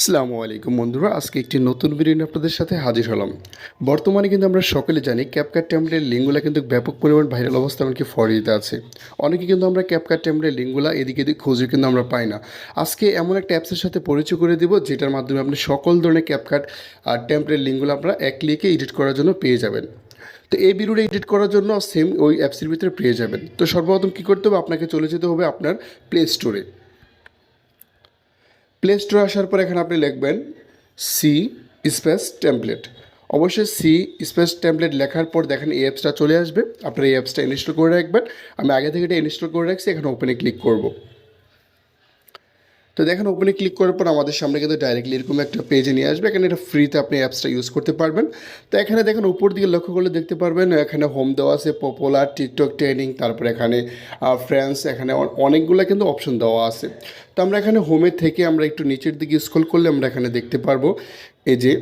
আসসালামু আলাইকুম বন্ধুরা, আজকে একটি নতুন ভিডিও নিয়ে আপনাদের সাথে হাজির হলাম। বর্তমানে কিন্তু আমরা সকলে জানি ক্যাপকাট টেমপ্লেটের লিঙ্কগুলো কিন্তু ব্যাপক পরিমাণ ভাইরাল অবস্থা এমনকি ফরিতে আছে। অনেকে কিন্তু আমরা ক্যাপকাট টেমপ্লেটের লিঙ্কগুলো এদিকে এদিক খুঁজে কিন্তু আমরা পাই না। আজকে এমন একটা অ্যাপসের সাথে পরিচয় করে দিব যেটার মাধ্যমে আপনি সকল ধরনের ক্যাপকাট আর টেমপ্লেটের লিঙ্কগুলো আপনারা এক ক্লিকে এডিট করার জন্য পেয়ে যাবেন। তো এই ভিডিওটা এডিট করার জন্য সেম ওই অ্যাপসের ভিতরে পেয়ে যাবেন। তো সর্বপ্রথম কী করতে হবে, আপনাকে চলে যেতে হবে আপনার প্লে স্টোরে। প্লে স্টোরে আসার পর এখানে আপনি লিখবেন সি স্পেস টেমপ্লেট। অবশ্যই সি স্পেস টেমপ্লেট লেখার পর দেখেন এই অ্যাপসটা চলে আসবে। আপনার এই অ্যাপসটা ইনস্টল করে রাখবেন। আমি আগে থেকে এটা ইনস্টল করে রাখছি, এখানে ওপেনে ক্লিক করব। তো দেখেন ওপেনে ক্লিক করার পর আমাদের সামনে কিন্তু ডাইরেক্টলি এরকম একটা পেজে নিয়ে আসবে। এখানে এটা ফ্রিতে আপনি অ্যাপসটা ইউজ করতে পারবেন। তো এখানে দেখেন উপর দিকে লক্ষ্য করলে দেখতে পারবেন এখানে হোম দেওয়া আছে, পপুলার, টিকটক ট্রেন্ডিং, তারপরে এখানে ফ্রেন্ডস, এখানে অনেকগুলো কিন্তু অপশন দেওয়া আছে। তো আমরা এখানে হোমের থেকে আমরা একটু নিচের দিকে স্ক্রল করলে আমরা এখানে দেখতে পারবো এই যে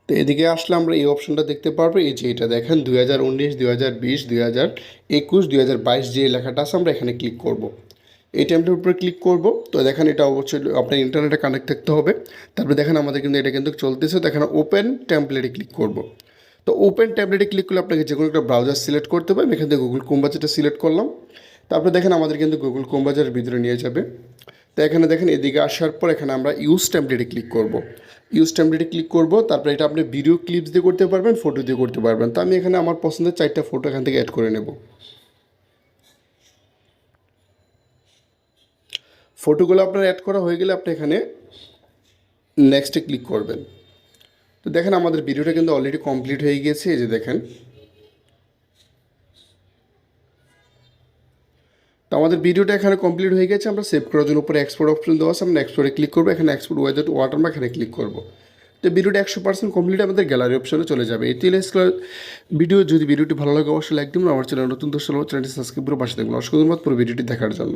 তো এদিকে আসলে আমরা এই অপশনটা দেখতে পারবো। এই যে এটা দেখেন 2019, 2020, 2021, 2022 যে লেখাটা আছে আমরা এখানে ক্লিক করব। এই টাইমটার উপরে ক্লিক করব। তো দেখেন এটা অবশ্যই আপনার ইন্টারনেটে কানেক্ট থাকতে হবে। তারপরে দেখেন আমাদের কিন্তু এটা কিন্তু চলতেছে। তো এখানে ওপেন ট্যাম্পলেটে ক্লিক করব। তো ওপেন ট্যাবলেটে ক্লিক করলে আপনাকে যে কোনো একটা ব্রাউজার সিলেক্ট করতে হবে। আমি এখান থেকে গুগল ক্রোম ব্রাউজারটা সিলেক্ট করলাম। তারপরে দেখেন আমাদের কিন্তু গুগল ক্রোম ব্রাউজারের ভিতরে নিয়ে যাবে। তো এখানে দেখেন এদিকে আসার পর এখানে আমরা ইউজ টেমপ্লেটে ক্লিক করব। ইউজ টেমপ্লেটে ক্লিক করব। তারপরে এটা আপনি ভিডিও ক্লিপস দিয়ে করতে পারবেন, ফটো দিয়ে করতে পারবেন। তো আমি এখানে আমার পছন্দের 4টা ফটো এখান থেকে অ্যাড করে নেব। ফটোগুলো আপনার অ্যাড করা হয়ে গেলে আপনি এখানে নেক্সটে ক্লিক করবেন। তো দেখেন আমাদের ভিডিওটা কিন্তু অলরেডি কমপ্লিট হয়ে গিয়েছে। এই যে দেখেন, তো আমাদের ভিডিওটা এখানে কমপ্লিট হয়ে গেছে। আমরা সেভ করার জন্য উপরে এক্সপোর্ট অপশন দেওয়া আছে, আমরা এক্সপোর্টে ক্লিক করবো। এখানে এক্সপোর্ট উইদাউট ওয়াটারমার্ক এখানে ক্লিক করবো। তো ভিডিওটা 100% কমপ্লিট আমাদের গ্যালারি অপশনে চলে যাবে। এই ভিডিও যদি ভিডিওটি ভালো লাগে অবশ্যই লাইক দিন। আমার চ্যানেল নতুন দর্শক চ্যানেলটি সাবস্ক্রাইব করে পাশে দেখবেন। অসংখ্য ধন্যবাদ পুরো ভিডিওটি দেখার জন্য।